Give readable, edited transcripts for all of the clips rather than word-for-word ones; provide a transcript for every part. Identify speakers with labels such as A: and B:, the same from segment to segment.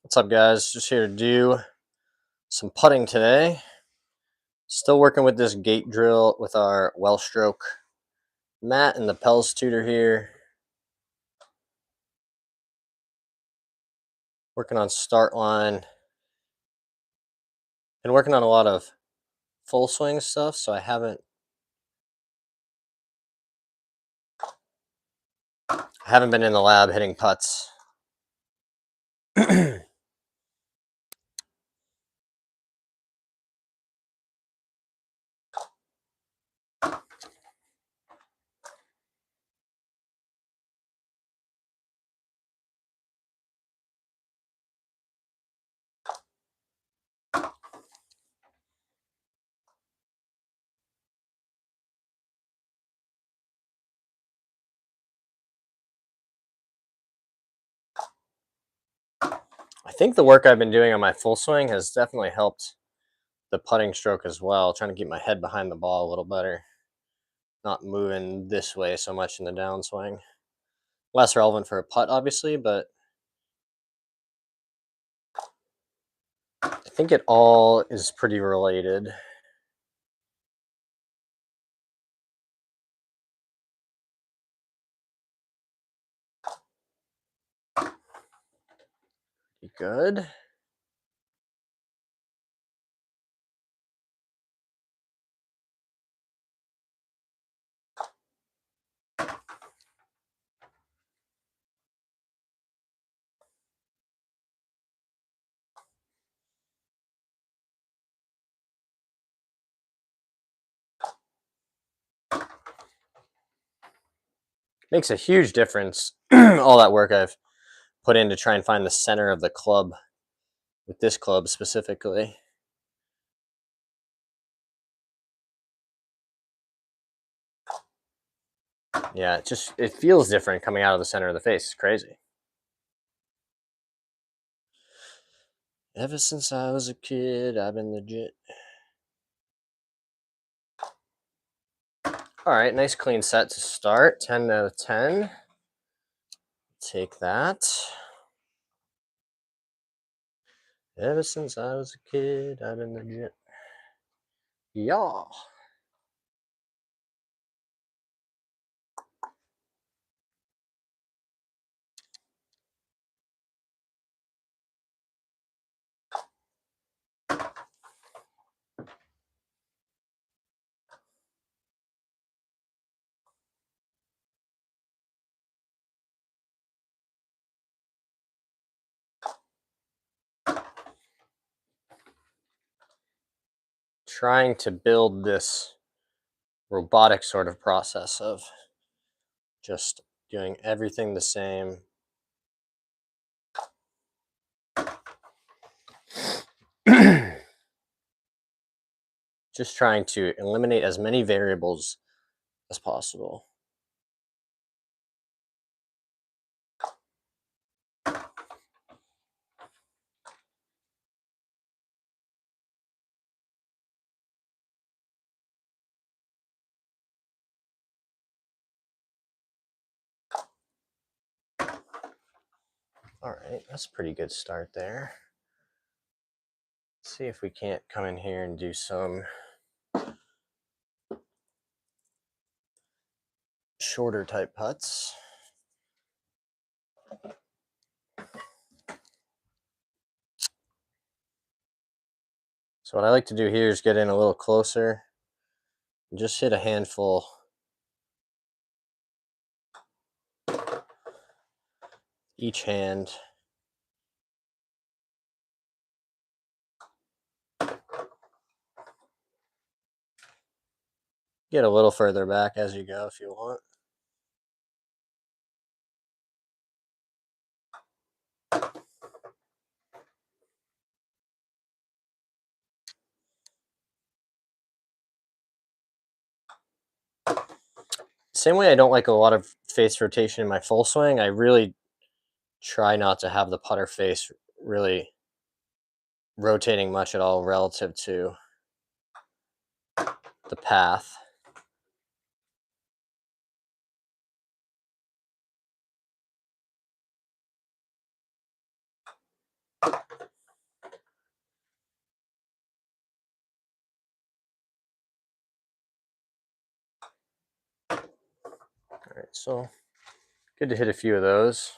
A: What's up, guys? Just here to do some putting today. Still working with this gate drill with our well stroke mat and the Pels tutor here. Working on start line. Been working on a lot of full swing stuff, so I haven't been in the lab hitting putts. I think the work I've been doing on my full swing has definitely helped the putting stroke as well, trying to keep my head behind the ball a little better. Not moving this way so much in the downswing. Less relevant for a putt, obviously, but I think it all is pretty related. Good. Makes a huge difference. All that work I've put in to try and find the center of the club with this club specifically. Yeah, it feels different coming out of the center of the face. It's crazy. Ever since I was a kid, I've been legit. All right, nice clean set to start. 10 out of 10. Take that. Ever since I was a kid, I've been legit. Yeah. Trying to build this robotic sort of process of just doing everything the same. Just trying to eliminate as many variables as possible. All right, that's a pretty good start there. Let's see if we can't come in here and do some shorter type putts. So what I like to do here is get in a little closer and just hit a handful each hand. Get a little further back as you go if you want. Same way I don't like a lot of face rotation in my full swing, I really try not to have the putter face really rotating much at all relative to the path. so good to hit a few of those.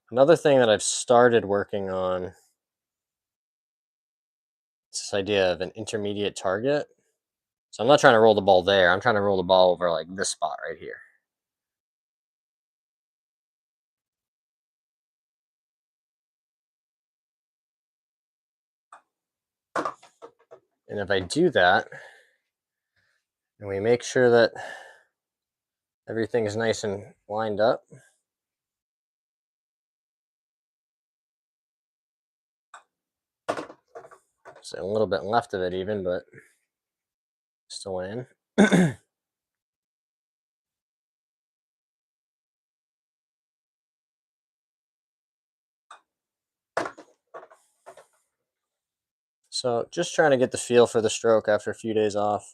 A: Another thing that I've started working on is this idea of an intermediate target. So I'm not trying to roll the ball there. I'm trying to roll the ball over like this spot right here. And if I do that, and we make sure that everything is nice and lined up, so a little bit left of it even, but still in. So just trying to get the feel for the stroke after a few days off.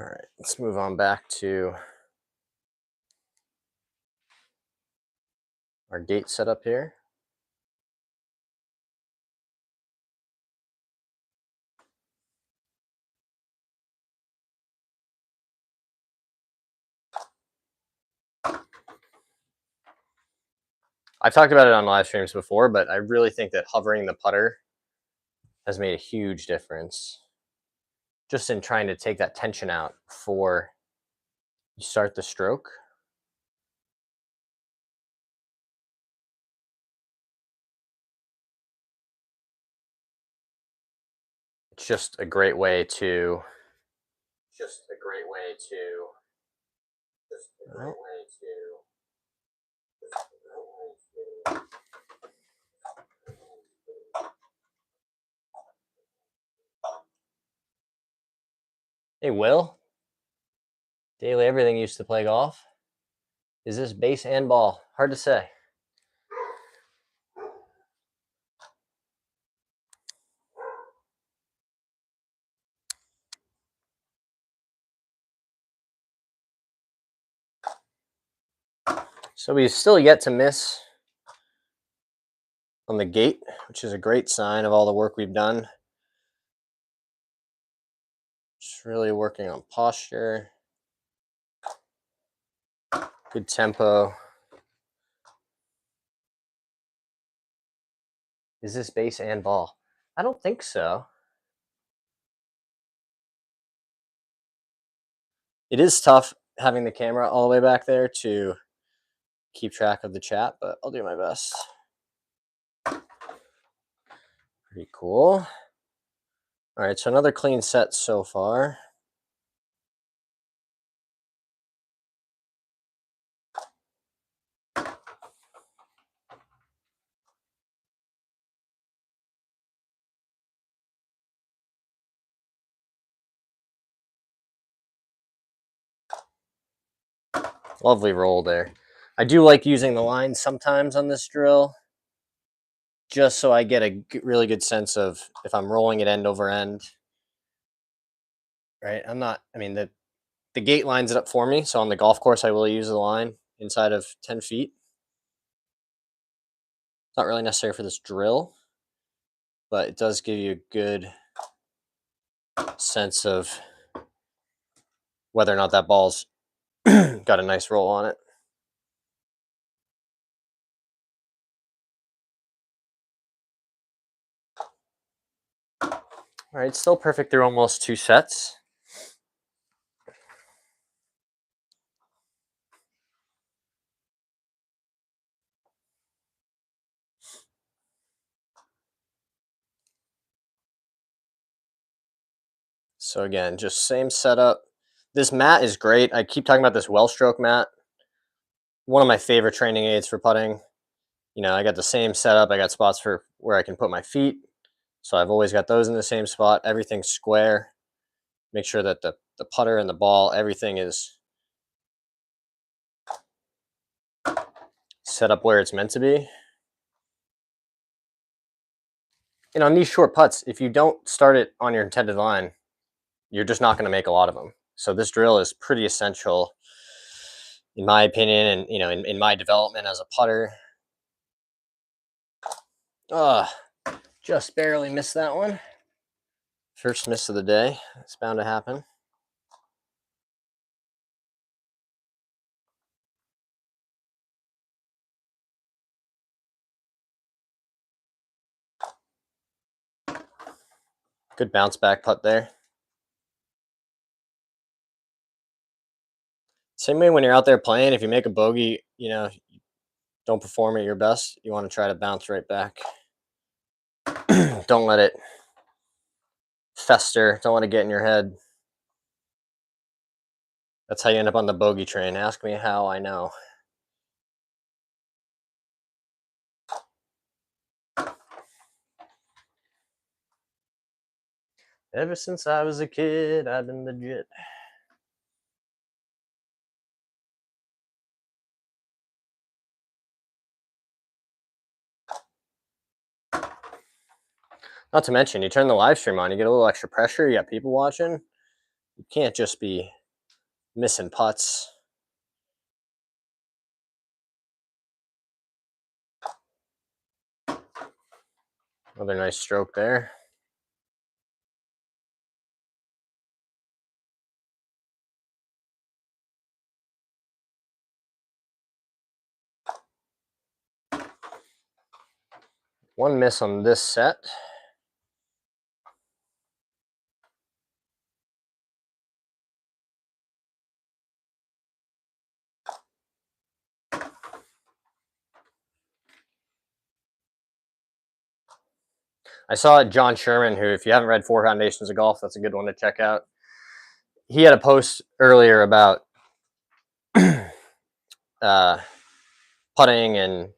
A: All right, let's move on back to our gate setup here. I've talked about it on live streams before, but I really think that hovering the putter has made a huge difference just in trying to take that tension out before you start the stroke. It's just a great way to Hey, Will. Daily Everything used to play golf. Is this base and ball? Hard to say. So we still yet to miss on the gate, which is a great sign of all the work we've done. Just really working on posture, good tempo. Is this base and ball? I don't think so. It is tough having the camera all the way back there to keep track of the chat, but I'll do my best. Pretty cool. All right, so another clean set so far. Lovely roll there. I do like using the line sometimes on this drill, just so I get a really good sense of if I'm rolling it end over end. Right? The gate lines it up for me. So on the golf course, I will use the line inside of 10 feet. It's not really necessary for this drill, but it does give you a good sense of whether or not that ball's got a nice roll on it. All right, still perfect through almost 2 sets. So again, just same setup. This mat is great. I keep talking about this Well Stroke mat. One of my favorite training aids for putting. You know, I got the same setup. I got spots for where I can put my feet. So I've always got those in the same spot. Everything's square. Make sure that the putter and the ball, everything is set up where it's meant to be. And on these short putts, if you don't start it on your intended line, you're just not going to make a lot of them. So this drill is pretty essential, in my opinion, and you know, in my development as a putter. Just barely missed that one. First miss of the day. It's bound to happen. Good bounce back putt there. Same way when you're out there playing, if you make a bogey, you know, don't perform at your best, you want to try to bounce right back. Don't let it fester. Don't let it get in your head. That's how you end up on the bogey train. Ask me how, I know. Ever since I was a kid, I've been legit. Not to mention, you turn the live stream on, you get a little extra pressure. You got people watching. You can't just be missing putts. Another nice stroke there. One miss on this set. I saw John Sherman, who, if you haven't read Four Foundations of Golf, that's a good one to check out. He had a post earlier about putting and,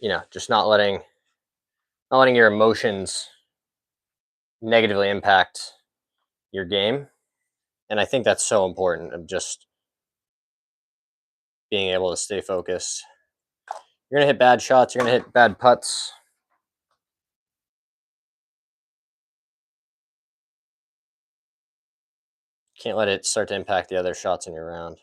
A: you know, just not letting your emotions negatively impact your game. And I think that's so important, of just being able to stay focused. You're going to hit bad shots. You're going to hit bad putts. Can't let it start to impact the other shots in your round.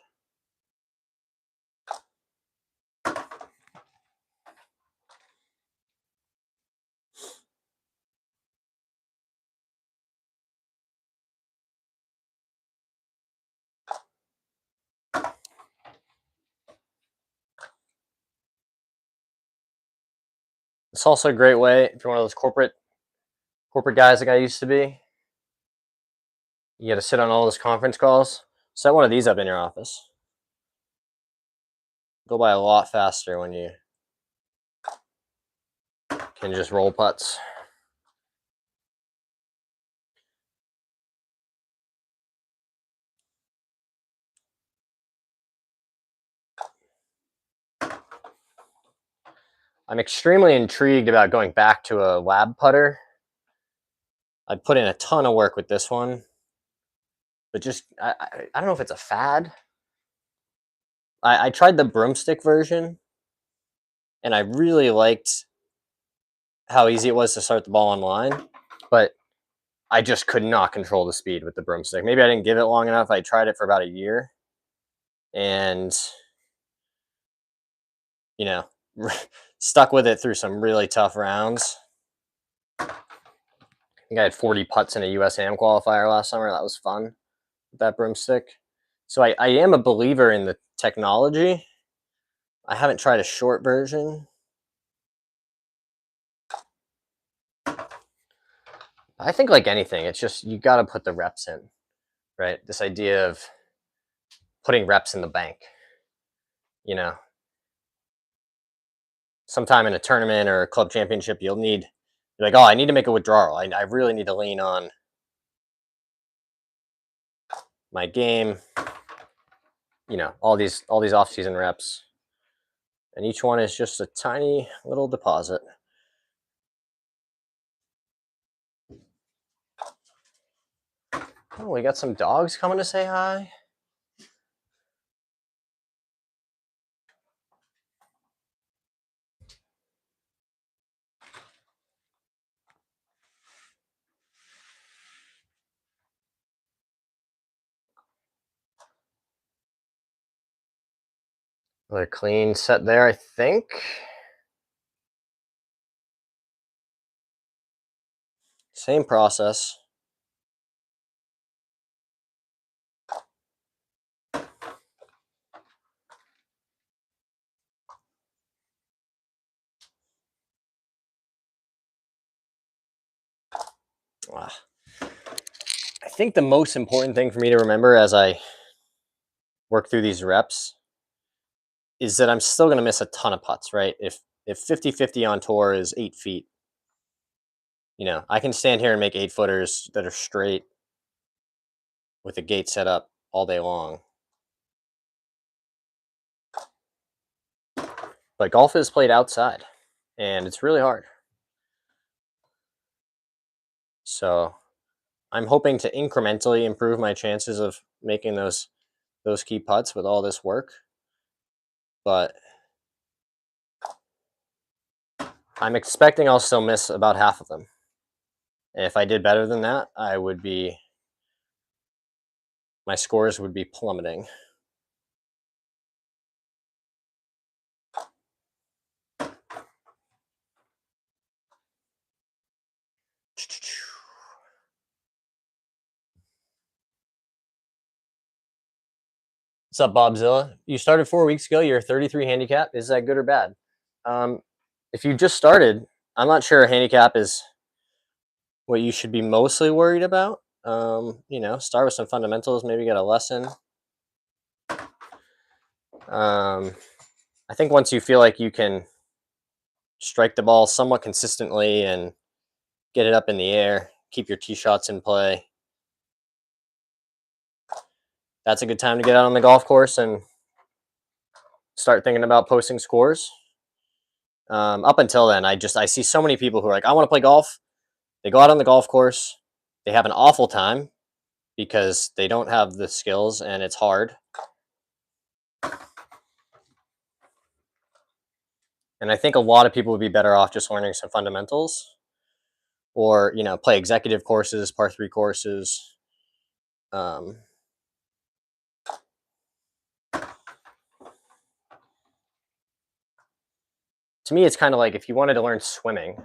A: It's also a great way, if you're one of those corporate guys like I used to be, you got to sit on all those conference calls. Set one of these up in your office. Go by a lot faster when you can just roll putts. I'm extremely intrigued about going back to a lab putter. I put in a ton of work with this one, but just I don't know if it's a fad. I tried the broomstick version, and I really liked how easy it was to start the ball on line, but I just could not control the speed with the broomstick. Maybe I didn't give it long enough. I tried it for about a year, and you know, stuck with it through some really tough rounds. I think I had 40 putts in a USAM qualifier last summer. That was fun with that broomstick. So I am a believer in the technology. I haven't tried a short version. I think, like anything, it's just you got to put the reps in, right? This idea of putting reps in the bank. You know, sometime in a tournament or a club championship, you're like, oh, I need to make a withdrawal. I really need to lean on my game. You know, all these off-season reps. And each one is just a tiny little deposit. Oh, we got some dogs coming to say hi. Another clean set there, I think. Same process. I think the most important thing for me to remember as I work through these reps is that I'm still going to miss a ton of putts, right? If 50-50 on tour is 8 feet, I can stand here and make 8-footers that are straight with the gate set up all day long. But golf is played outside, and it's really hard. So I'm hoping to incrementally improve my chances of making those key putts with all this work. But I'm expecting I'll still miss about half of them. And if I did better than that, my scores would be plummeting. What's up, Bobzilla? You started 4 weeks ago. You're 33 handicap. Is that good or bad? If you just started, I'm not sure a handicap is what you should be mostly worried about. Start with some fundamentals, maybe get a lesson. I think once you feel like you can strike the ball somewhat consistently and get it up in the air, keep your tee shots in play, that's a good time to get out on the golf course and start thinking about posting scores. Up until then, I see so many people who are like, I want to play golf. They go out on the golf course. They have an awful time because they don't have the skills and it's hard. And I think a lot of people would be better off just learning some fundamentals or, play executive courses, par 3 courses. To me, it's kind of like if you wanted to learn swimming.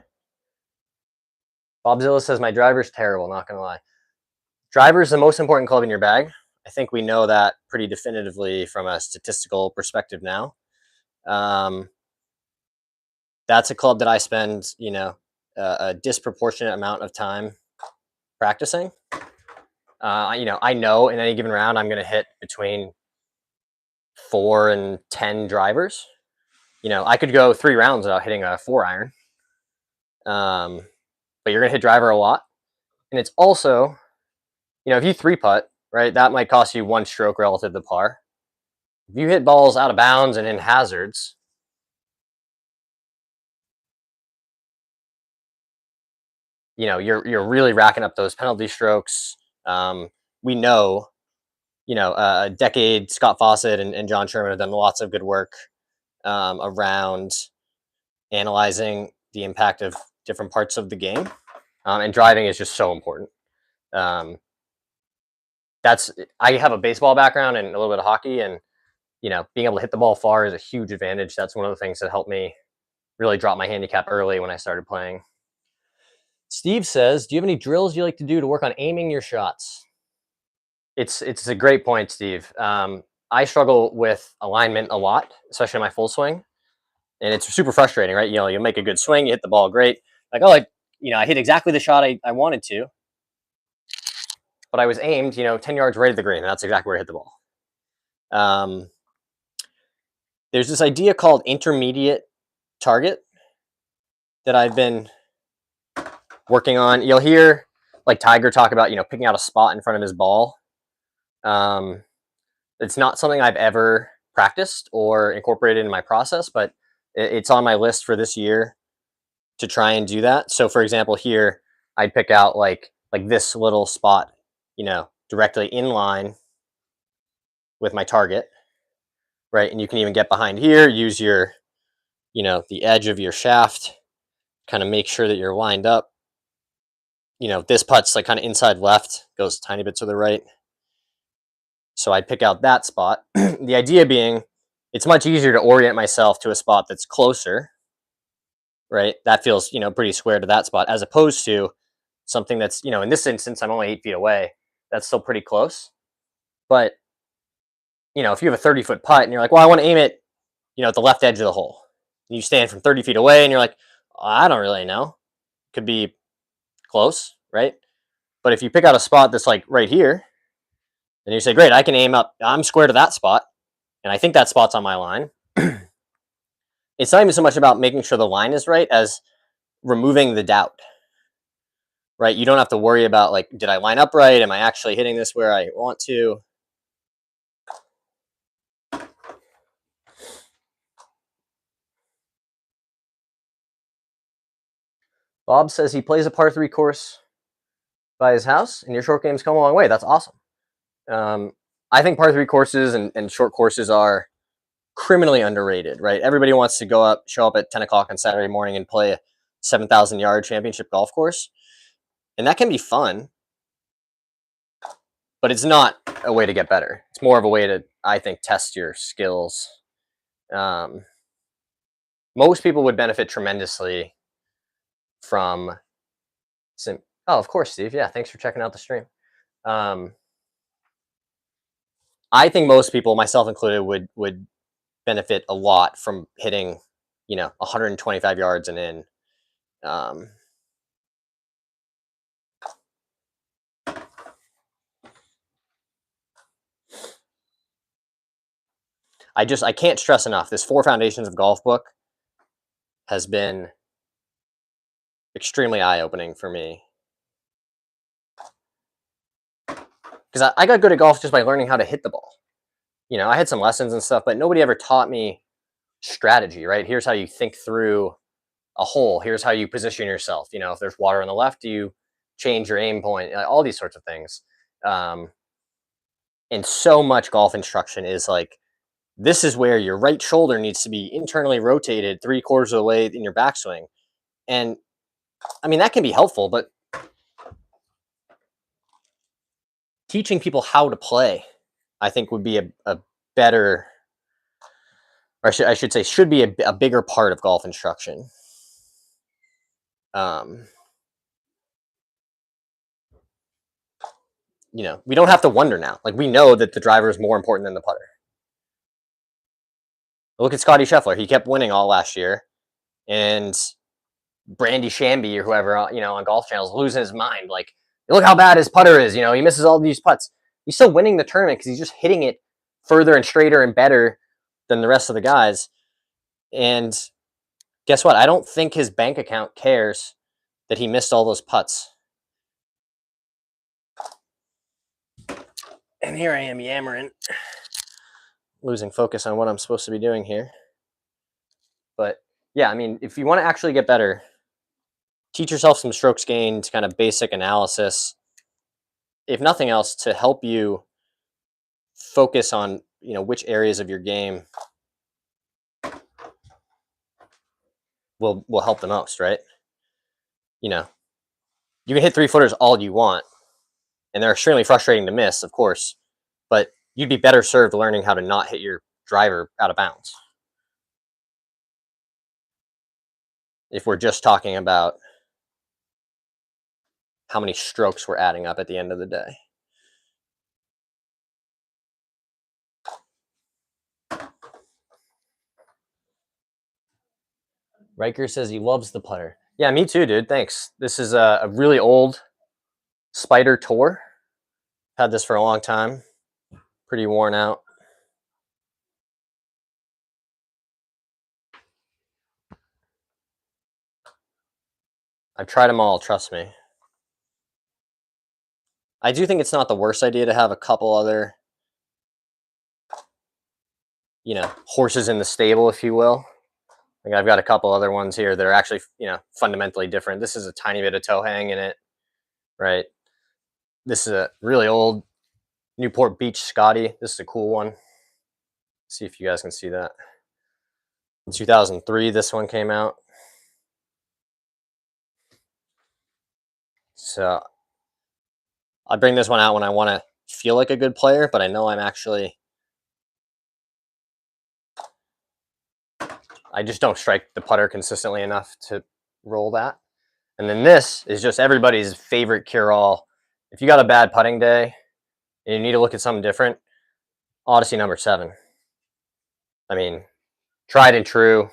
A: Bobzilla says, my driver's terrible, not going to lie. Driver is the most important club in your bag. I think we know that pretty definitively from a statistical perspective now. That's a club that I spend, a disproportionate amount of time practicing. I know in any given round I'm going to hit between 4 and 10 drivers. I could go 3 rounds without hitting a 4-iron. But you're going to hit driver a lot. And it's also, if you 3-putt, right, that might cost you 1 stroke relative to par. If you hit balls out of bounds and in hazards, you're really racking up those penalty strokes. We know, a decade, Scott Fawcett and John Sherman have done lots of good work around analyzing the impact of different parts of the game. And driving is just so important. I have a baseball background and a little bit of hockey, and being able to hit the ball far is a huge advantage. That's one of the things that helped me really drop my handicap early when I started playing. Steve says, do you have any drills you like to do to work on aiming your shots? It's a great point, Steve. I struggle with alignment a lot, especially in my full swing. And it's super frustrating, right? You make a good swing, you hit the ball great. Like, I hit exactly the shot I wanted to. But I was aimed, 10 yards right at the green. And that's exactly where I hit the ball. There's this idea called intermediate target that I've been working on. You'll hear like Tiger talk about, picking out a spot in front of his ball. It's not something I've ever practiced or incorporated in my process, but it's on my list for this year to try and do that. So for example, here I'd pick out like this little spot, directly in line with my target, right? And you can even get behind here, use your, the edge of your shaft, kind of make sure that you're lined up. This putt's like kind of inside left, goes a tiny bit to the right. So I'd pick out that spot. The idea being, it's much easier to orient myself to a spot that's closer, right? That feels, pretty square to that spot, as opposed to something that's, in this instance, I'm only 8 feet away. That's still pretty close. But, if you have a 30-foot putt and you're like, well, I want to aim it, at the left edge of the hole. And you stand from 30 feet away and you're like, I don't really know. Could be close, right? But if you pick out a spot that's like right here, and you say, great, I can aim up, I'm square to that spot, and I think that spot's on my line. It's not even so much about making sure the line is right as removing the doubt, right? You don't have to worry about, like, did I line up right? Am I actually hitting this where I want to? Bob says he plays a par 3 course by his house, and your short game's come a long way. That's awesome. I think par 3 courses and short courses are criminally underrated, right? Everybody wants to show up at 10 o'clock on Saturday morning and play a 7,000 yard championship golf course. And that can be fun, but it's not a way to get better. It's more of a way to, I think, test your skills. Most people would benefit tremendously from oh, of course, Steve. Yeah, thanks for checking out the stream. I think most people, myself included, would benefit a lot from hitting, 125 yards and in. I can't stress enough, this 4 Foundations of Golf book has been extremely eye-opening for me. Because I got good at golf just by learning how to hit the ball. I had some lessons and stuff, but nobody ever taught me strategy, right? Here's how you think through a hole. Here's how you position yourself. If there's water on the left, do you change your aim point? All these sorts of things. And so much golf instruction is like, this is where your right shoulder needs to be internally rotated 3/4 of the way in your backswing. And I mean, that can be helpful, but teaching people how to play, I think, would be a better, or I should say, should be a bigger part of golf instruction. We don't have to wonder now. Like, we know that the driver is more important than the putter. Look at Scotty Scheffler. He kept winning all last year. And Brandy Shamby or whoever, on Golf Channel is losing his mind. Like, look how bad his putter is. He misses all these putts. He's still winning the tournament because he's just hitting it further and straighter and better than the rest of the guys. And guess what? I don't think his bank account cares that he missed all those putts. And here I am yammering, losing focus on what I'm supposed to be doing here. But yeah, I mean, if you want to actually get better, teach yourself some strokes gained, kind of basic analysis, if nothing else, to help you focus on, which areas of your game will help the most, right? You can hit 3-footers all you want, and they're extremely frustrating to miss, of course, but you'd be better served learning how to not hit your driver out of bounds. If we're just talking about how many strokes we're adding up at the end of the day. Riker says he loves the putter. Yeah, me too, dude. Thanks. This is a really old Spider Tour. Had this for a long time. Pretty worn out. I've tried them all, trust me. I do think it's not the worst idea to have a couple other, you know, horses in the stable, if you will. Like I've got a couple other ones here that are actually, you know, fundamentally different. This is a tiny bit of toe hang in it, right? This is a really old Newport Beach Scotty. This is a cool one. Let's see if you guys can see that. In 2003, this one came out. So I bring this one out when I want to feel like a good player, but I know I'm actually, I just don't strike the putter consistently enough to roll that. And then this is just everybody's favorite cure-all. If you got a bad putting day and you need to look at something different, Odyssey number 7. I mean, tried and true.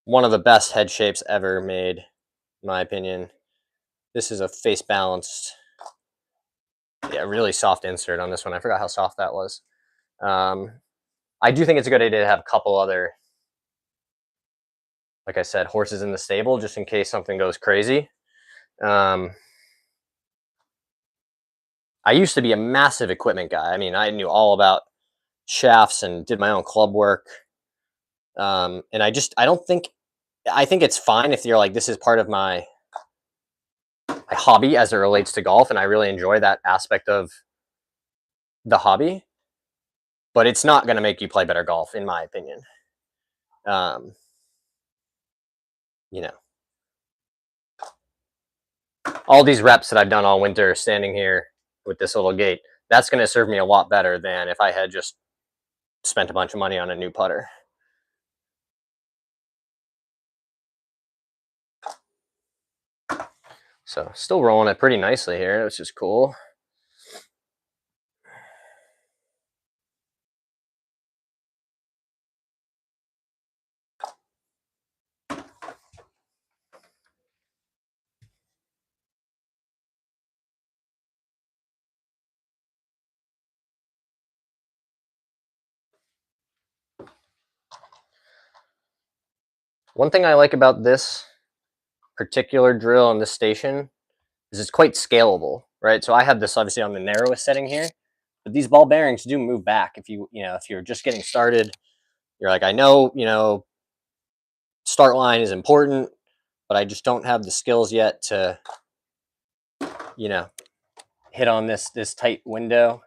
A: One of the best head shapes ever made, in my opinion. This is a face balanced, yeah, really soft insert on this one. I forgot how soft that was. I do think it's a good idea to have a couple other, like I said, horses in the stable just in case something goes crazy. I used to be a massive equipment guy. I mean, I knew all about shafts and did my own club work. And I don't think, I think it's fine if you're like, this is part of my hobby as it relates to golf. And I really enjoy that aspect of the hobby, but it's not going to make you play better golf, in my opinion. You know, all these reps that I've done all winter standing here with this little gate, that's going to serve me a lot better than if I had just spent a bunch of money on a new putter. So still rolling it pretty nicely here, which is cool. One thing I like about this particular drill on this station is it's quite scalable, right? So I have this obviously on the narrowest setting here, but these ball bearings do move back. If if you're just getting started, you're like, I know, start line is important, but I just don't have the skills yet to, you know, hit on this tight window.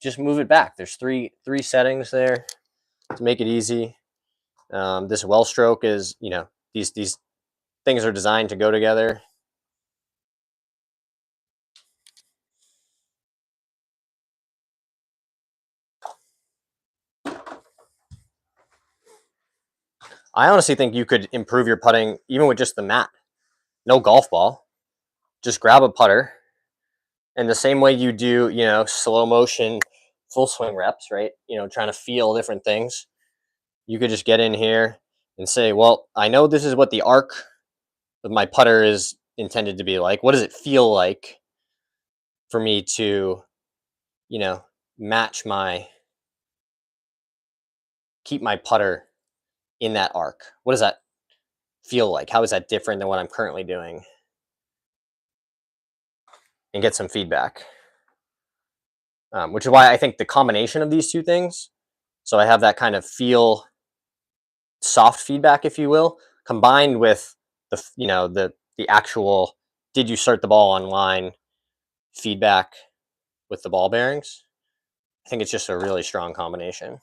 A: Just move it back. There's three settings there to make it easy. This well stroke is, these things are designed to go together. I honestly think you could improve your putting even with just the mat. No golf ball. Just grab a putter. And the same way you do, slow motion, full swing reps, right? Trying to feel different things. You could just get in here and say, well, I know this is what the arc of my putter is intended to be like. What does it feel like for me to, match keep my putter in that arc? What does that feel like? How is that different than what I'm currently doing? And get some feedback. Which is why I think the combination of these two things, so I have that kind of feel soft feedback, if you will, combined with the actual did you start the ball on line feedback with the ball bearings. I think it's just a really strong combination.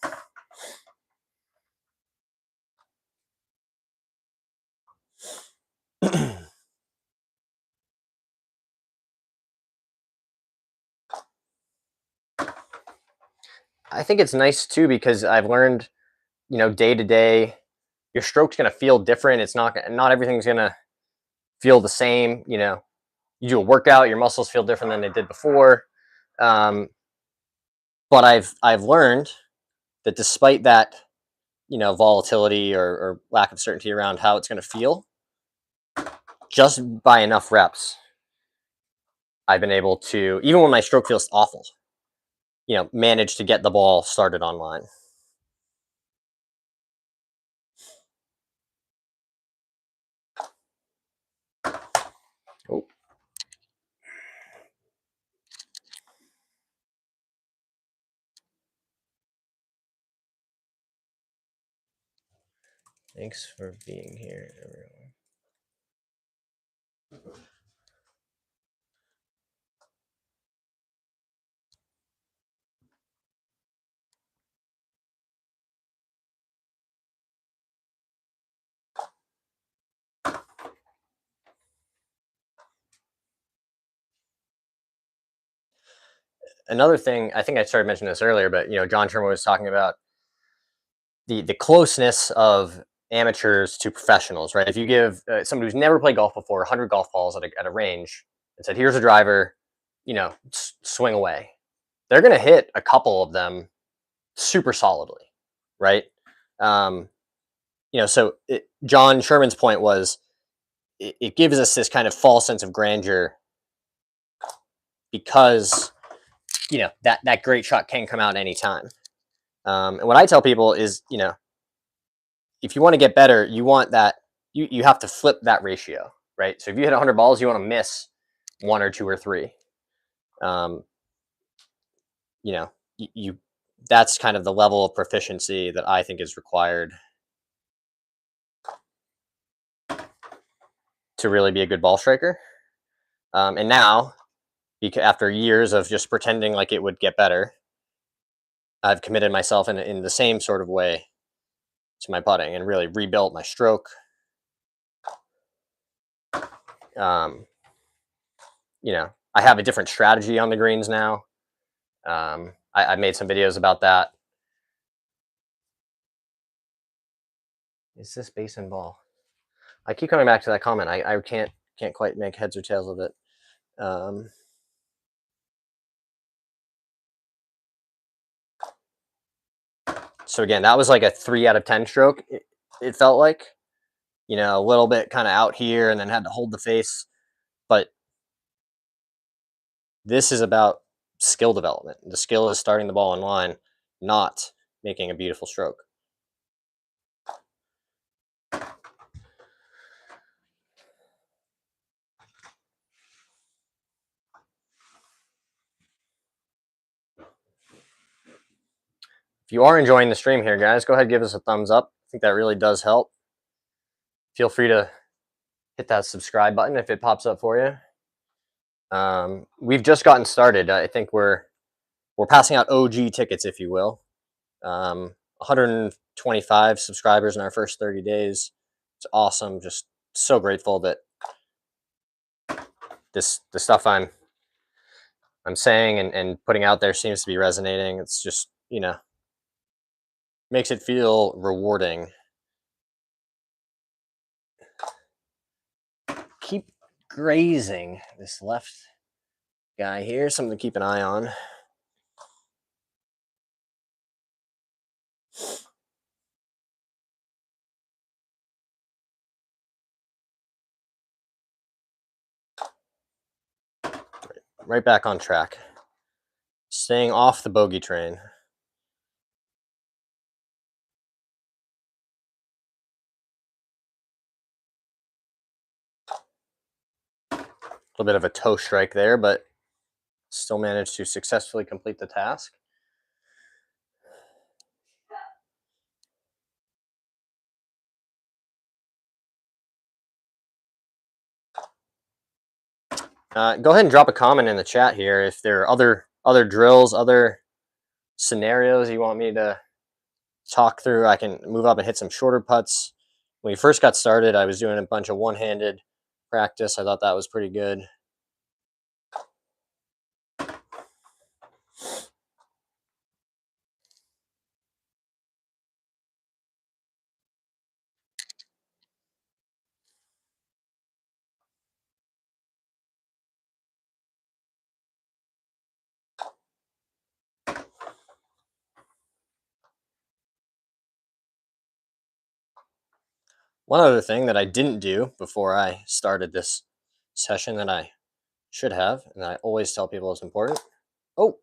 A: I think it's nice too because I've learned, day to day, your stroke's going to feel different. It's not everything's going to feel the same. You do a workout, your muscles feel different than they did before. But I've learned that despite that, volatility or lack of certainty around how it's going to feel, just by enough reps, I've been able to, even when my stroke feels awful, manage to get the ball started on line. Oh. Thanks for being here, everyone. Another thing, I think I started mentioning this earlier, but John Sherman was talking about the closeness of amateurs to professionals, right? If you give somebody who's never played golf before 100 golf balls at a range and said, "Here's a driver, swing away," they're going to hit a couple of them super solidly, right? Um, John Sherman's point was it gives us this kind of false sense of grandeur because that great shot can come out anytime. And what I tell people is, if you want to get better, you want that you have to flip that ratio, right? So if you hit 100 balls, you want to miss one or two or three. You that's kind of the level of proficiency that I think is required to really be a good ball striker. And now, after years of just pretending like it would get better, I've committed myself in the same sort of way to my putting and really rebuilt my stroke. I have a different strategy on the greens now. I made some videos about that. Is this base and ball? I keep coming back to that comment. I can't quite make heads or tails of it. So again, that was like a 3 out of 10 stroke. It felt like, a little bit kind of out here and then had to hold the face. But this is about skill development. The skill is starting the ball in line, not making a beautiful stroke. If you are enjoying the stream here, guys, go ahead and give us a thumbs up. I think that really does help. Feel free to hit that subscribe button if it pops up for you. We've just gotten started. I think we're passing out OG tickets, if you will. 125 subscribers in our first 30 days. It's awesome. Just so grateful that the stuff I'm saying and putting out there seems to be resonating. It's just, makes it feel rewarding. Keep grazing this left guy here. Something to keep an eye on. Right back on track. Staying off the bogey train. A little bit of a toe strike there, but still managed to successfully complete the task. Go ahead and drop a comment in the chat here if there are other drills, other scenarios you want me to talk through. I can move up and hit some shorter putts. When we first got started, I was doing a bunch of one-handed practice. I thought that was pretty good. One other thing that I didn't do before I started this session that I should have, and I always tell people it's important. Oh,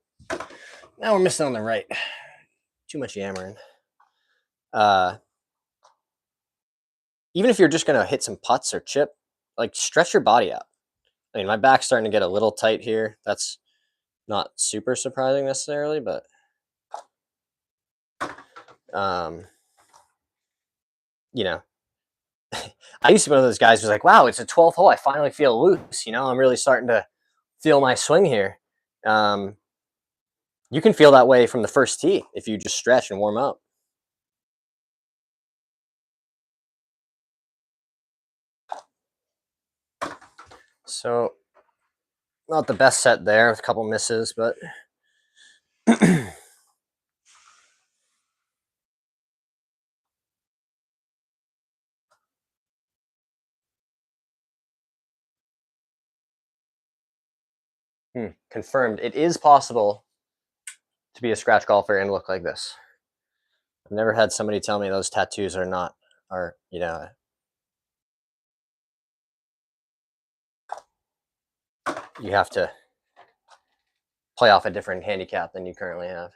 A: now we're missing on the right. Too much yammering. Even if you're just going to hit some putts or chip, like stretch your body out. I mean, my back's starting to get a little tight here. That's not super surprising necessarily, but you know, I used to be one of those guys who's like, wow, it's a 12th hole. I finally feel loose. I'm really starting to feel my swing here. Um, you can feel that way from the first tee if you just stretch and warm up. So, not the best set there with a couple misses, but confirmed. It is possible to be a scratch golfer and look like this. I've never had somebody tell me those tattoos are you have to play off a different handicap than you currently have.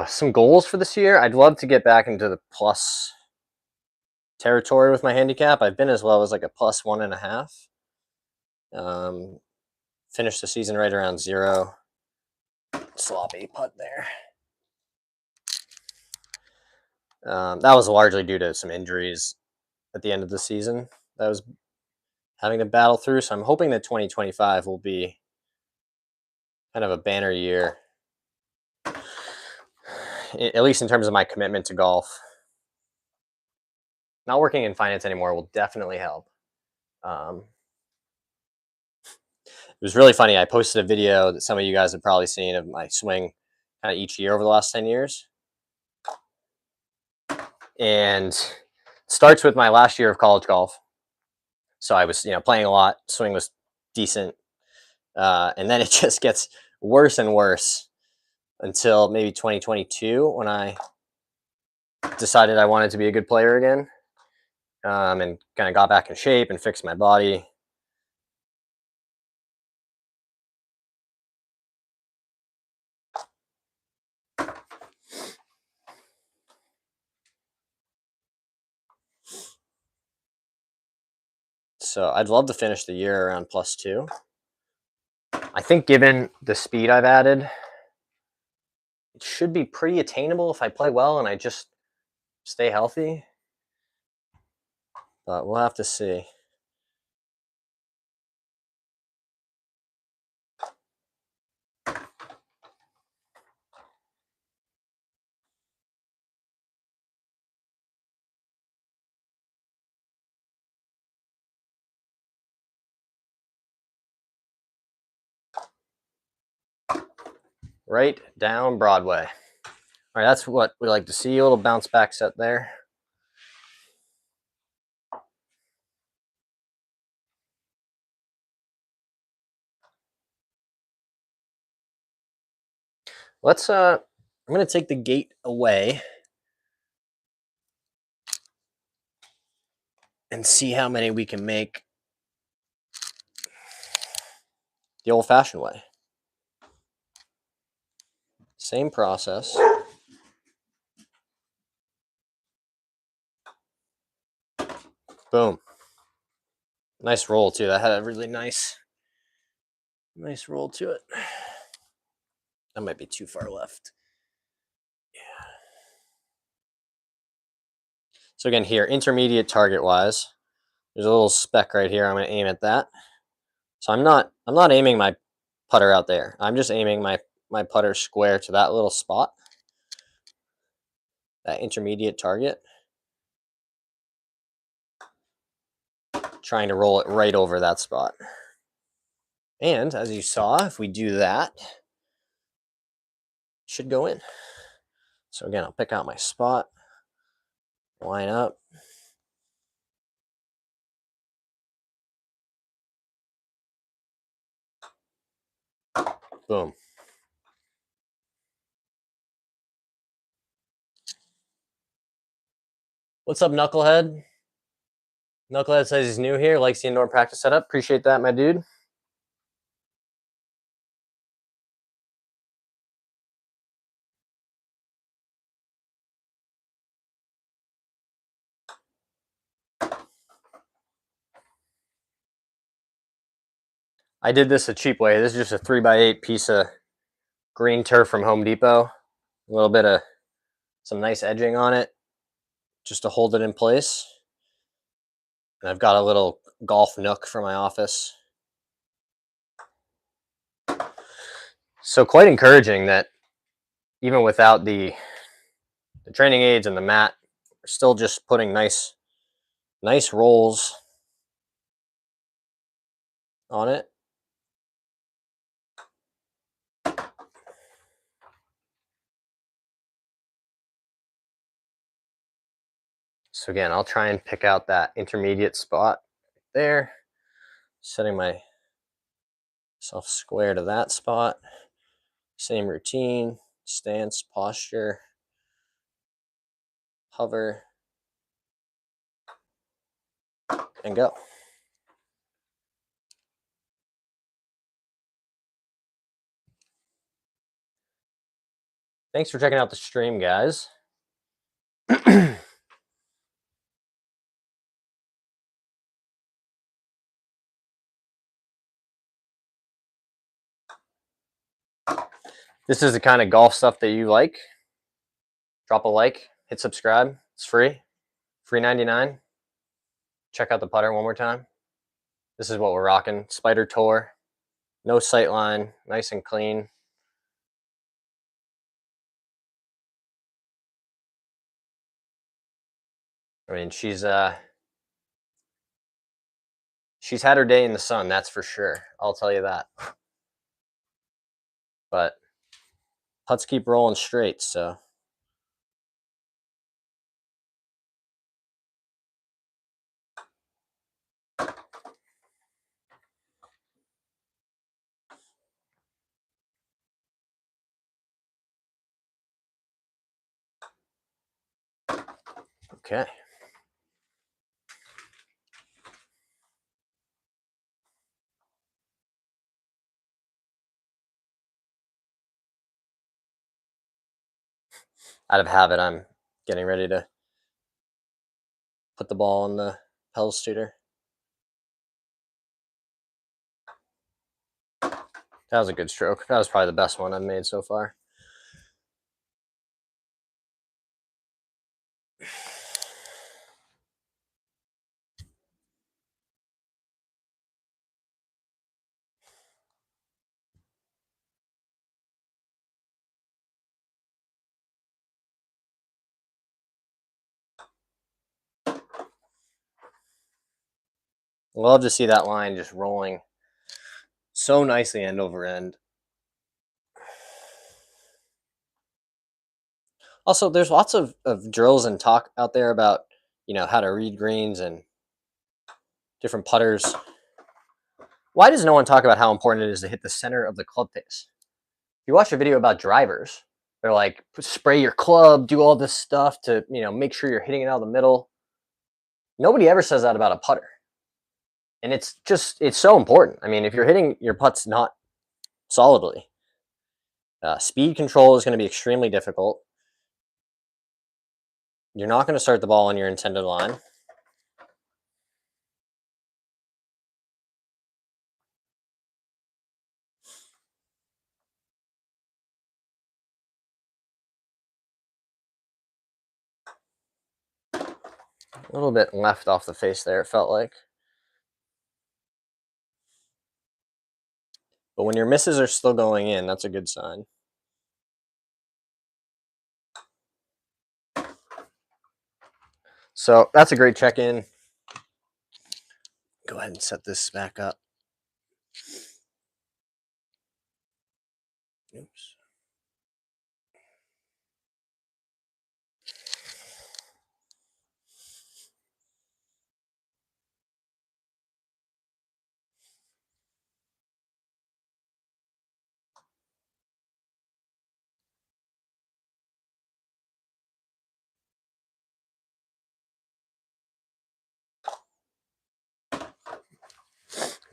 A: Some goals for this year. I'd love to get back into the plus territory with my handicap. I've been as low as like a plus 1.5. Finished the season right around 0. Sloppy putt there. That was largely due to some injuries at the end of the season that I was having to battle through. So I'm hoping that 2025 will be kind of a banner year, at least in terms of my commitment to golf. Not working in finance anymore will definitely help. It was really funny. I posted a video that some of you guys have probably seen of my swing kind of each year over the last 10 years. And it starts with my last year of college golf. So I was, playing a lot. Swing was decent. And then it just gets worse and worse until maybe 2022 when I decided I wanted to be a good player again, and kind of got back in shape and fixed my body. So I'd love to finish the year around +2. I think given the speed I've added, it should be pretty attainable if I play well and I just stay healthy. But we'll have to see. Right down Broadway. All right, that's what we like to see. A little bounce back set there. I'm gonna take the gate away and see how many we can make the old-fashioned way. Same process. Boom. Nice roll too. That had a really nice roll to it. That might be too far left. Yeah. So again, here, intermediate target wise, there's a little speck right here. I'm going to aim at that. So I'm not aiming my putter out there. I'm just aiming my putter square to that little spot, that intermediate target. Trying to roll it right over that spot. And as you saw, if we do that, it should go in. So again, I'll pick out my spot, line up. Boom. What's up, Knucklehead? Knucklehead says he's new here, likes the indoor practice setup. Appreciate that, my dude. I did this a cheap way. This is just a 3x8 piece of green turf from Home Depot. A little bit of some nice edging on it just to hold it in place. And I've got a little golf nook for my office. So quite encouraging that even without the training aids and the mat, we're still just putting nice rolls on it. So again, I'll try and pick out that intermediate spot there, setting myself square to that spot. Same routine, stance, posture, hover, and go. Thanks for checking out the stream, guys. This is the kind of golf stuff that you like. Drop a like, hit subscribe. It's free. Free 99. Check out the putter one more time. This is what we're rocking. Spider Tour. No sight line. Nice and clean. I mean, she's had her day in the sun, that's for sure. I'll tell you that. But putts keep rolling straight, so. Okay. Out of habit, I'm getting ready to put the ball in the pedal shooter. That was a good stroke. That was probably the best one I've made so far. Love to see that line just rolling so nicely end over end. Also, there's lots of drills and talk out there about, how to read greens and different putters. Why does no one talk about how important it is to hit the center of the club face? If you watch a video about drivers, they're like, spray your club, do all this stuff to, make sure you're hitting it out of the middle. Nobody ever says that about a putter. And it's so important. I mean, if you're hitting your putts not solidly, speed control is going to be extremely difficult. You're not going to start the ball on your intended line. A little bit left off the face there, it felt like. But when your misses are still going in, that's a good sign. So that's a great check-in. Go ahead and set this back up. Oops.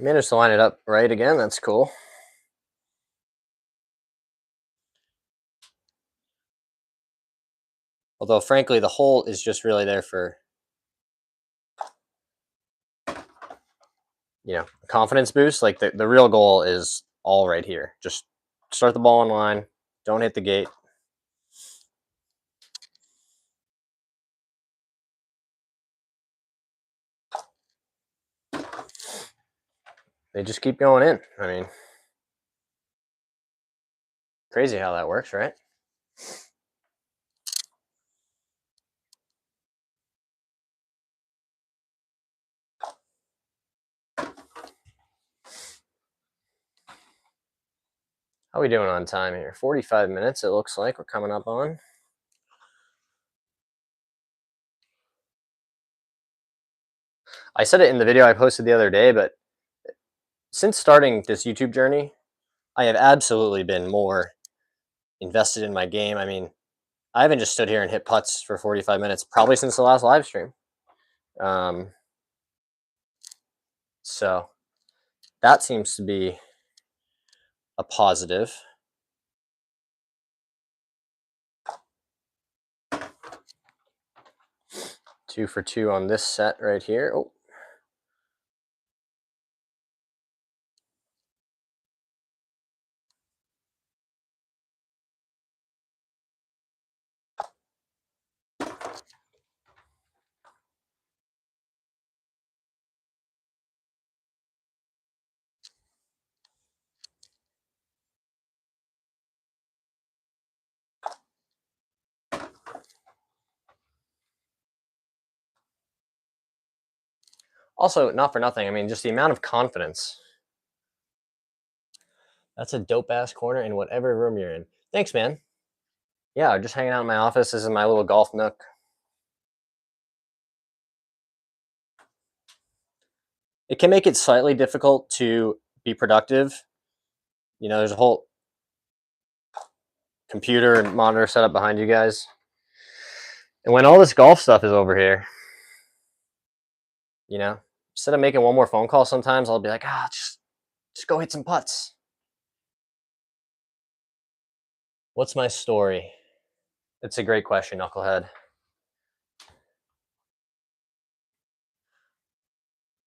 A: Managed to line it up right again. That's cool. Although, frankly, the hole is just really there for you know, confidence boost. Like the real goal is all right here. Just start the ball in line. Don't hit the gate. They just keep going in. I mean, crazy how that works, right? How are we doing on time here? 45 minutes, it looks like we're coming up on. I said it in the video I posted the other day, but since starting this YouTube journey, I have absolutely been more invested in my game. I mean, I haven't just stood here and hit putts for 45 minutes probably since the last live stream. So that seems to be a positive. Two for two on this set right here. Oh. Also, not for nothing, I mean, just the amount of confidence. That's a dope ass corner in whatever room you're in. Thanks, man. Yeah, just hanging out in my office. This is my little golf nook. It can make it slightly difficult to be productive. You know, there's a whole computer and monitor setup behind you guys. And when all this golf stuff is over here, you know, instead of making one more phone call, sometimes I'll be like, just go hit some putts. What's my story? It's a great question, Knucklehead.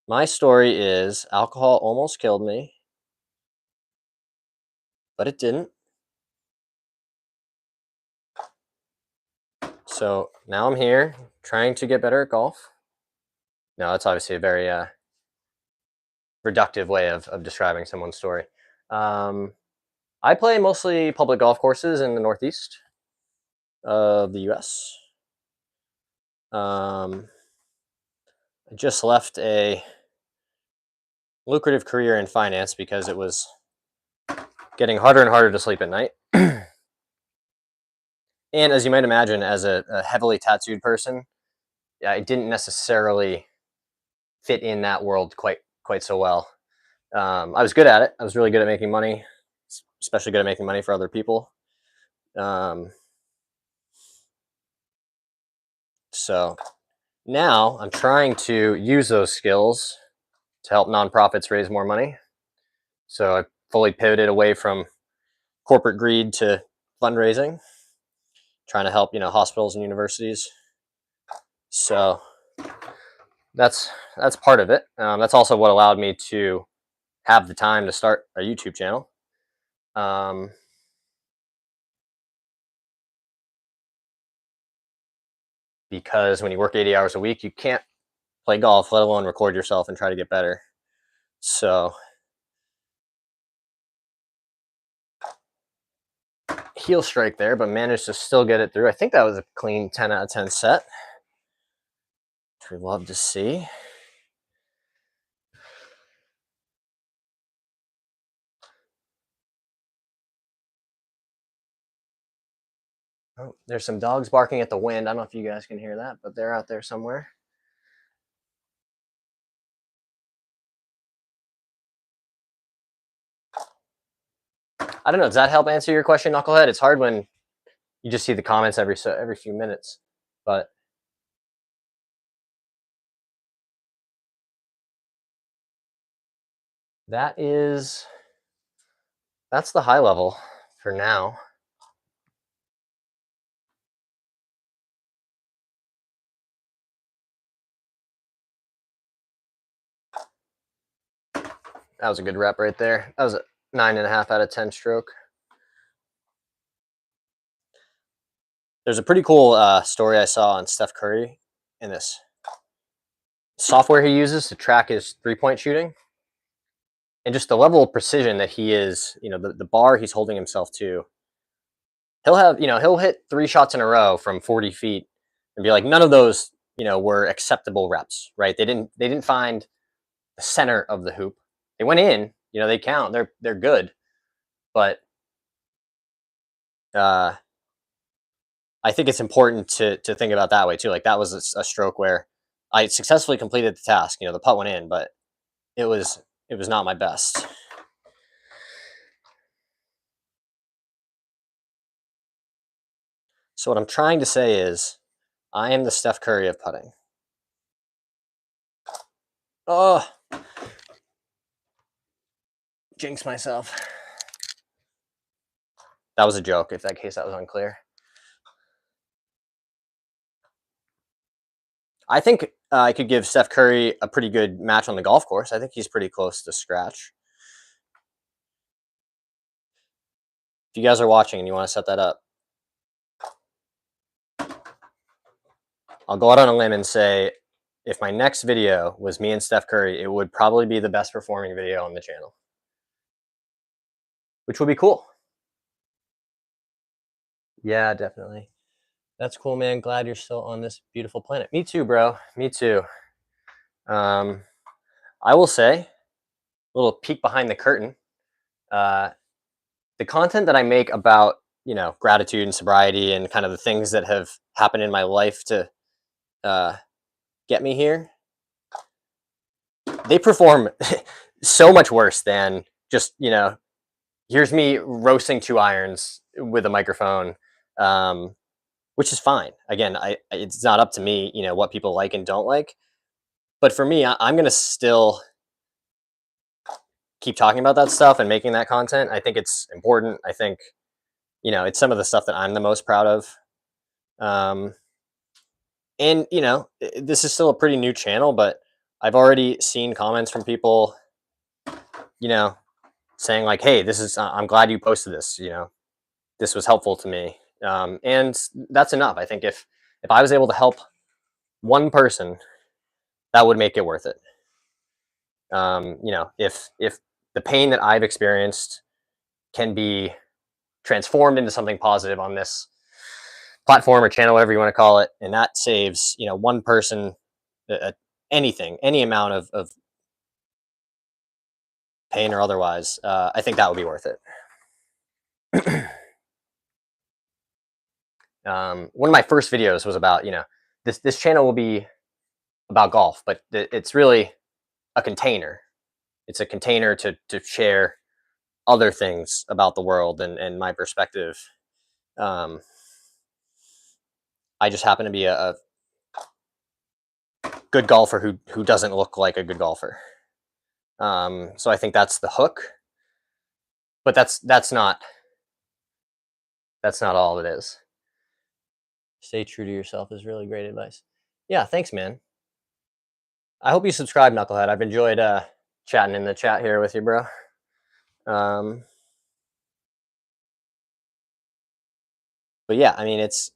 A: My story is alcohol almost killed me, but it didn't. So now I'm here trying to get better at golf. No, that's obviously a very reductive way of describing someone's story. I play mostly public golf courses in the Northeast of the US. I just left a lucrative career in finance because it was getting harder and harder to sleep at night. And as you might imagine, as a heavily tattooed person, I didn't necessarily fit in that world quite so well. I was good at it. I was really good at making money, especially good at making money for other people. So now I'm trying to use those skills to help nonprofits raise more money. So I fully pivoted away from corporate greed to fundraising, trying to help, you know, hospitals and universities. So that's part of it. That's also what allowed me to have the time to start a YouTube channel. Because when you work 80 hours a week, you can't play golf, let alone record yourself and try to get better. So heel strike there, but managed to still get it through. I think that was a clean 10 out of 10 set, which we love to see. Oh, there's some dogs barking at the wind. I don't know if you guys can hear that, but they're out there somewhere. I don't know. Does that help answer your question, Knucklehead? It's hard when you just see the comments every few minutes, but that's the high level for now. That was a good rep right there. That was a 9.5 out of 10 stroke. There's a pretty cool story I saw on Steph Curry in this software he uses to track his 3-point shooting, and just the level of precision that he is, the bar he's holding himself to. He'll hit 3 shots in a row from 40 feet and be like, none of those, were acceptable reps, right? They didn't find the center of the hoop. They went in, they count, they're good, but I think it's important to think about that way too. Like that was a stroke where I successfully completed the task. The putt went in, but it was not my best. So what I'm trying to say is, I am the Steph Curry of putting. Oh, jinx myself. That was a joke, if that case that was unclear. I think I could give Steph Curry a pretty good match on the golf course. I think he's pretty close to scratch. If you guys are watching and you want to set that up, I'll go out on a limb and say, if my next video was me and Steph Curry, it would probably be the best performing video on the channel, which would be cool. Yeah, definitely. That's cool, man. Glad you're still on this beautiful planet. Me too, bro. Me too. I will say, a little peek behind the curtain. The content that I make about, gratitude and sobriety and kind of the things that have happened in my life to get me here, they perform so much worse than just, here's me roasting 2 irons with a microphone, which is fine. Again, it's not up to me, what people like and don't like. But for me, I'm going to still keep talking about that stuff and making that content. I think it's important. I think, it's some of the stuff that I'm the most proud of. And, this is still a pretty new channel, but I've already seen comments from people, saying like, hey, I'm glad you posted this, this was helpful to me. And that's enough. I think if I was able to help one person, that would make it worth it. If the pain that I've experienced can be transformed into something positive on this platform or channel, whatever you want to call it, and that saves, one person, anything, any amount of pain or otherwise, I think that would be worth it. One of my first videos was about, this channel will be about golf, but it's really a container. It's a container to share other things about the world and my perspective. I just happen to be a good golfer who doesn't look like a good golfer. So I think that's the hook, but that's not all it is. Stay true to yourself is really great advice. Yeah, thanks, man. I hope you subscribe, Knucklehead. I've enjoyed chatting in the chat here with you, bro. But yeah, I mean, it's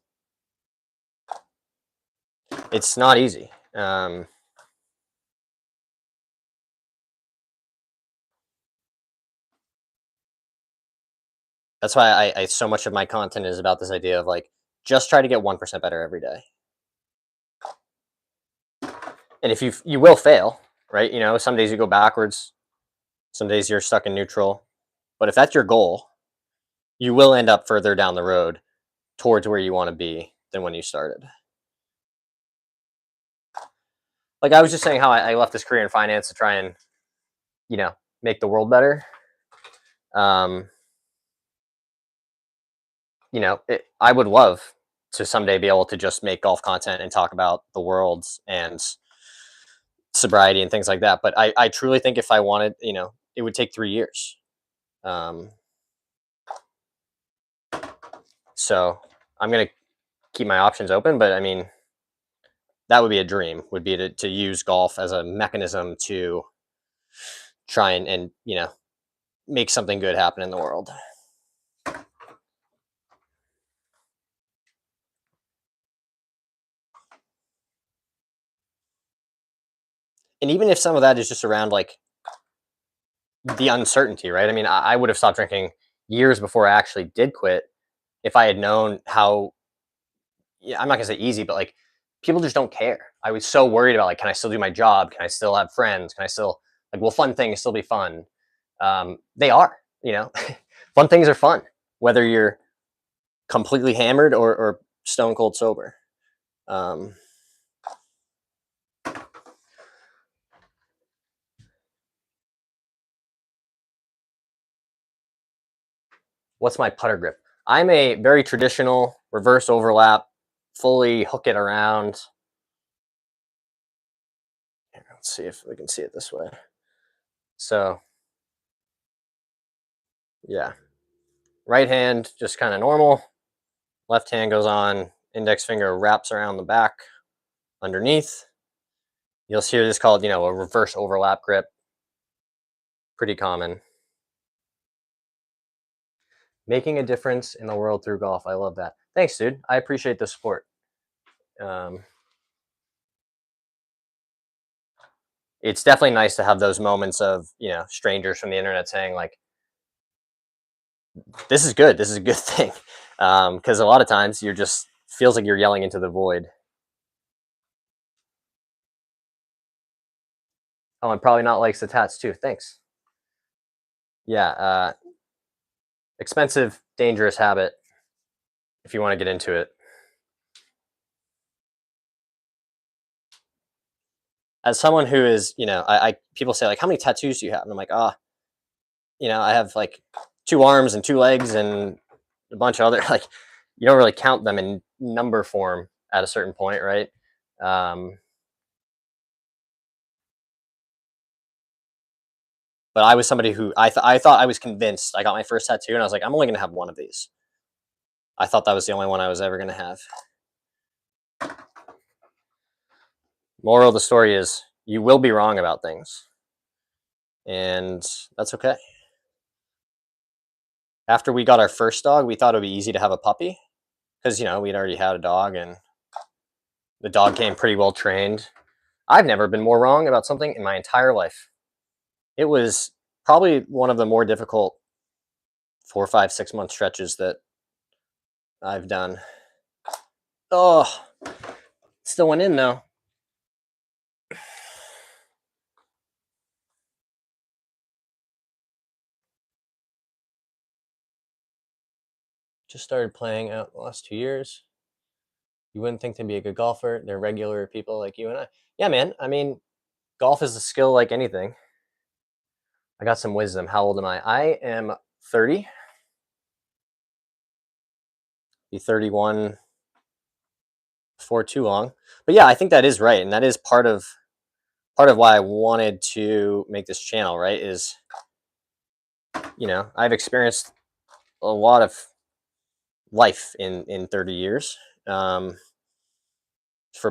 A: not easy. That's why I so much of my content is about this idea of like, just try to get 1% better every day. And if you will fail, right? Some days you go backwards, some days you're stuck in neutral. But if that's your goal, you will end up further down the road towards where you want to be than when you started. Like I was just saying how I left this career in finance to try and, make the world better. I would love to someday be able to just make golf content and talk about the world and sobriety and things like that. But I truly think if I wanted, it would take 3 years. So I'm going to keep my options open, but I mean, that would be a dream, would be to use golf as a mechanism to try and make something good happen in the world. And even if some of that is just around like the uncertainty, right? I mean, I would have stopped drinking years before I actually did quit if I had known how, yeah, I'm not gonna say easy, but like people just don't care. I was so worried about like, can I still do my job? Can I still have friends? Can I still like, will fun things still be fun? They are, fun things are fun, whether you're completely hammered or stone cold sober. Um, what's my putter grip? I'm a very traditional reverse overlap, fully hook it around. Here, let's see if we can see it this way. So, yeah, right hand just kind of normal. Left hand goes on, index finger wraps around the back underneath. You'll hear this called, a reverse overlap grip. Pretty common. Making a difference in the world through golf. I love that. Thanks, dude. I appreciate the support. It's definitely nice to have those moments of, strangers from the internet saying like, this is good. This is a good thing. Because a lot of times you're just feels like you're yelling into the void. Oh, and probably not likes the tats too. Thanks. Yeah. Expensive, dangerous habit if you want to get into it. As someone who is, I people say like, how many tattoos do you have? And I'm like, I have like 2 arms and 2 legs and a bunch of other like, you don't really count them in number form at a certain point, right? But I was somebody who I thought I was convinced. I got my first tattoo and I was like, I'm only gonna have one of these. I thought that was the only one I was ever gonna have. Moral of the story is you will be wrong about things. And that's okay. After we got our first dog, we thought it would be easy to have a puppy because we'd already had a dog and the dog came pretty well trained. I've never been more wrong about something in my entire life. It was probably one of the more difficult 4, 5, 6 month stretches that I've done. Oh, still went in though. Just started playing out the last 2 years. You wouldn't think they'd be a good golfer. They're regular people like you and I. Yeah, man. I mean, golf is a skill like anything. I got some wisdom. How old am I? I am 30. Be 31 before too long. But yeah, I think that is right, and that is part of why I wanted to make this channel. Right? Is I've experienced a lot of life in 30 years, for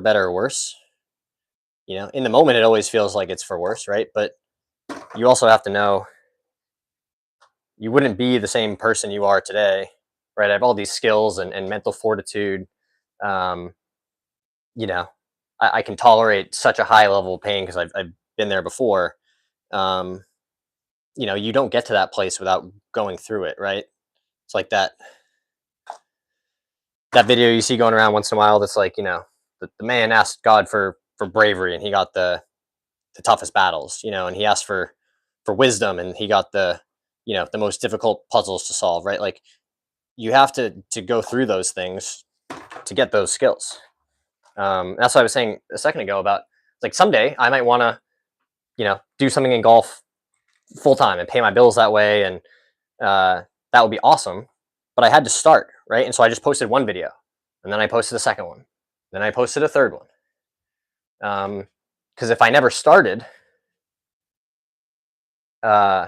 A: better or worse. In the moment, it always feels like it's for worse, right? But you also have to know you wouldn't be the same person you are today, right? I have all these skills and mental fortitude. Um, you know, I can tolerate such a high level of pain because I've been there before. Um, you don't get to that place without going through it, right? It's like that video you see going around once in a while. That's like the man asked God for bravery, and he got the toughest battles, and he asked for wisdom, and he got the most difficult puzzles to solve, right? Like you have to go through those things to get those skills. That's what I was saying a second ago about like someday I might want to do something in golf full time and pay my bills that way, and that would be awesome. But I had to start, right? And so I just posted one video, and then I posted a second one, then I posted a third one. Because if I never started, uh,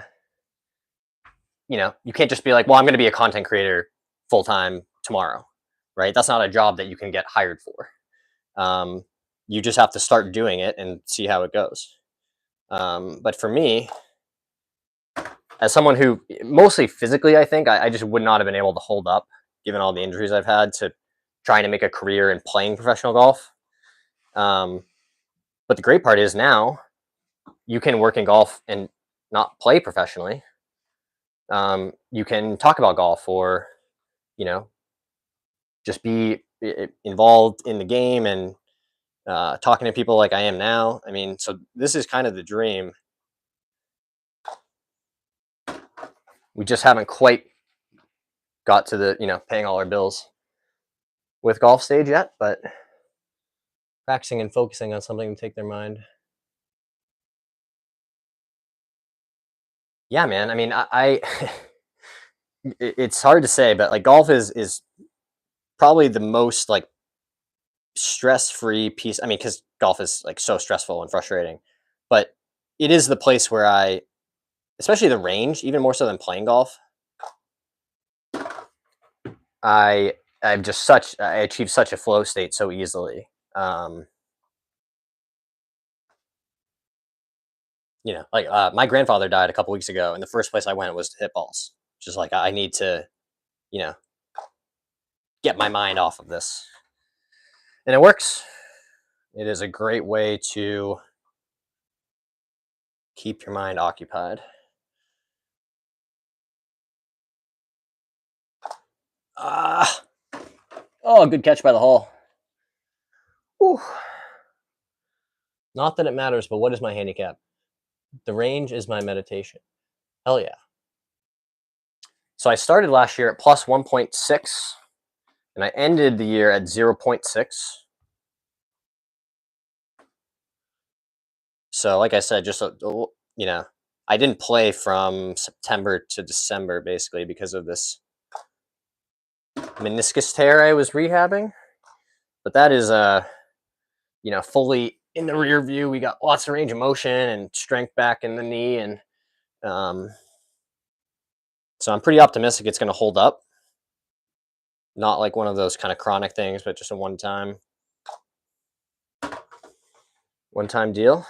A: you can't just be like, well, I'm going to be a content creator full time tomorrow, right? That's not a job that you can get hired for. You just have to start doing it and see how it goes. But for me, as someone who mostly physically, I think I just would not have been able to hold up given all the injuries I've had to trying to make a career in playing professional golf. Um, but the great part is now you can work in golf and not play professionally. You can talk about golf or, you know, just be involved in the game and talking to people like I am now. I mean, so this is kind of the dream. We just haven't quite got to the, paying all our bills with golf stage yet, but practicing and focusing on something to take their mind. Yeah, man. I mean, it's hard to say, but like golf is probably the most like stress free piece. I mean, because golf is like so stressful and frustrating, but it is the place where especially the range, even more so than playing golf, I I achieve such a flow state so easily. My grandfather died a couple weeks ago, and the first place I went was to hit balls. Just like I need to, you know, get my mind off of this, and it works. It is a great way to keep your mind occupied. Ah, oh, good catch by the hole. Whew. Not that it matters, but what is my handicap? The range is my meditation. Hell yeah. So I started last year at plus 1.6 and I ended the year at 0.6. So, like I said, I didn't play from September to December basically because of this meniscus tear I was rehabbing. But that is, fully in the rear view. We got lots of range of motion and strength back in the knee, and um, so I'm pretty optimistic it's going to hold up. Not like one of those kind of chronic things, but just a one time deal.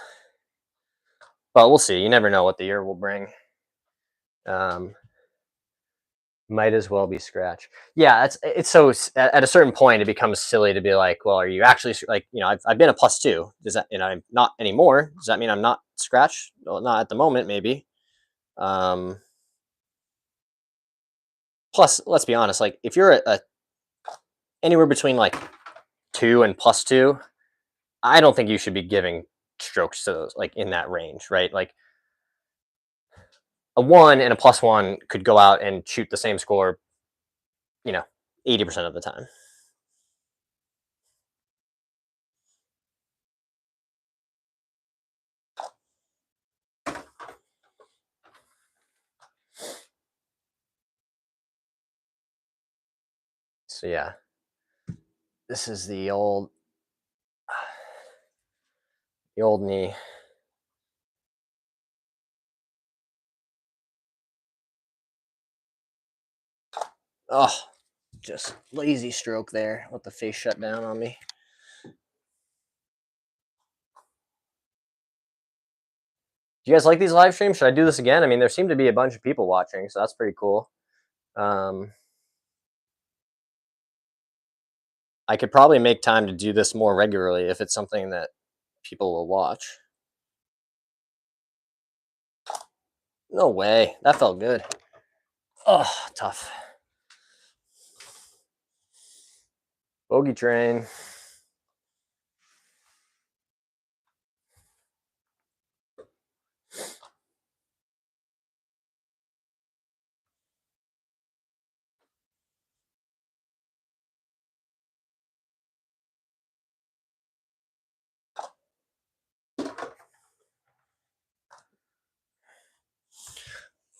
A: But we'll see. You never know what the year will bring. Um, might as well be scratch. Yeah, it's so at a certain point it becomes silly to be like, well, are you actually like I've been a plus two. Does that I'm not anymore? Does that mean I'm not scratch? Well, not at the moment, maybe. Um, Plus, let's be honest. Like if you're anywhere between like two and plus two, I don't think you should be giving strokes to those like in that range, right? Like a one and a plus one could go out and shoot the same score, you know, 80% of the time. So yeah, this is the old knee. Oh, just lazy stroke there. Let the face shut down on me. Do you guys like these live streams? Should I do this again? I mean, there seem to be a bunch of people watching, so that's pretty cool. I could probably make time to do this more regularly if it's something that people will watch. No way. That felt good. Oh, tough. Bogey train.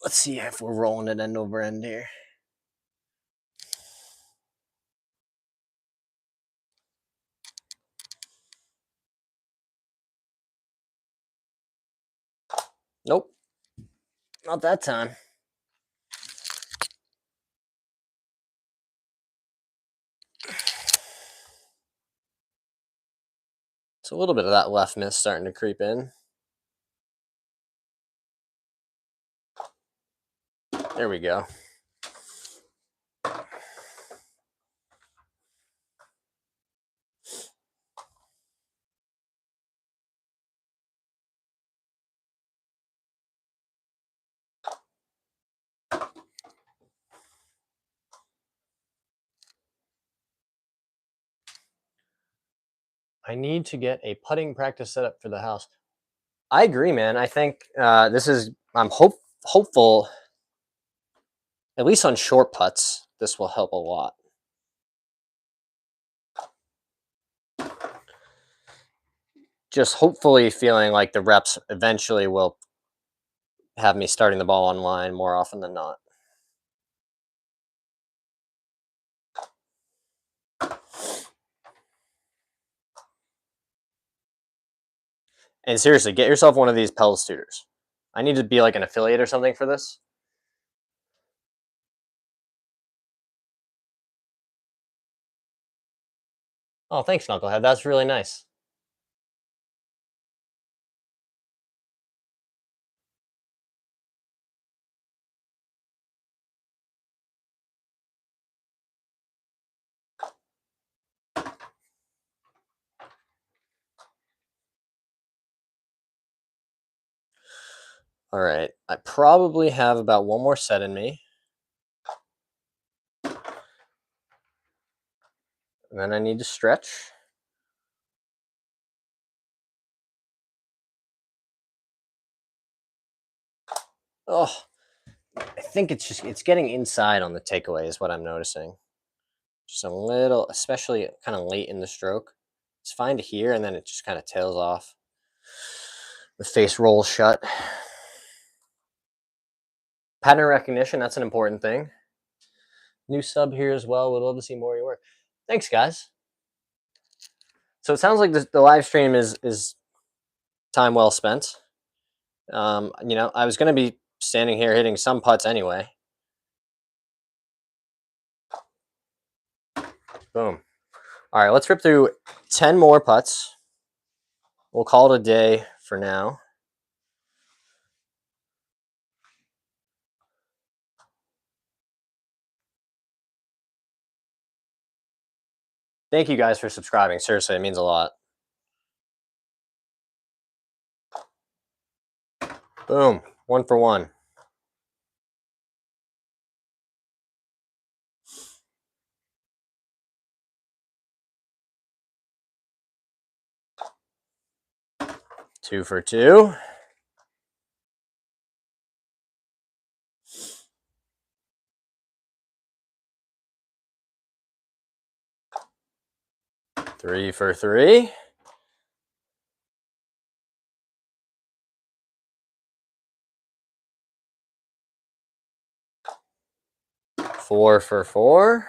A: Let's see if we're rolling it end over end here. Nope. Not that time. So a little bit of that left miss starting to creep in. There we go. I need to get a putting practice set up for the house. I agree, man. I think I'm hopeful, at least on short putts, this will help a lot. Just hopefully feeling like the reps eventually will have me starting the ball on line more often than not. And seriously, get yourself one of these Pels tutors. I need to be like an affiliate or something for this. Oh, thanks, Knucklehead. That's really nice. All right. I probably have about one more set in me. And then I need to stretch. Oh, I think it's getting inside on the takeaway is what I'm noticing. Just a little, especially kind of late in the stroke. It's fine to hear, and then it just kind of tails off. The face rolls shut. Pattern recognition, that's an important thing. New sub here as well. Would love to see more of your work. Thanks, guys. So it sounds like the live stream is time well spent. I was going to be standing here hitting some putts anyway. Boom. All right, let's rip through 10 more putts. We'll call it a day for now. Thank you guys for subscribing. Seriously, it means a lot. Boom. 1 for 1. Two for 2. Three for 3. Four for 4.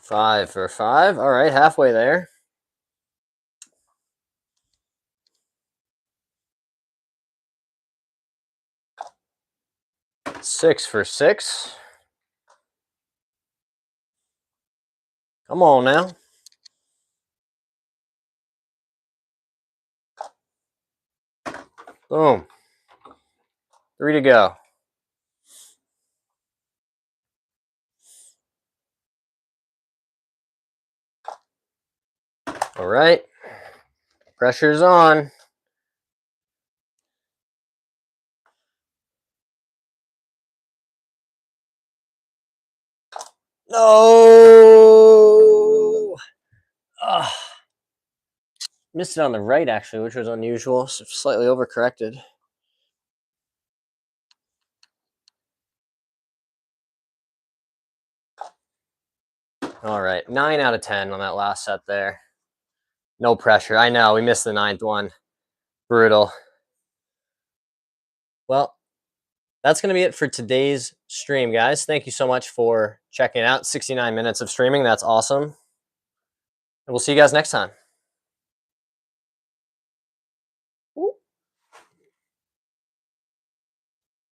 A: Five for 5. All right, halfway there. 6 for 6. Come on now. Boom. 3 to go. All right. Pressure's on. No. Ugh. Missed it on the right, actually, which was unusual. So slightly overcorrected. All right. 9 out of 10 on that last set there. No pressure. I know. We missed the 9th one. Brutal. Well, that's going to be it for today's stream, guys. Thank you so much for checking out. 69 minutes of streaming. That's awesome. And we'll see you guys next time.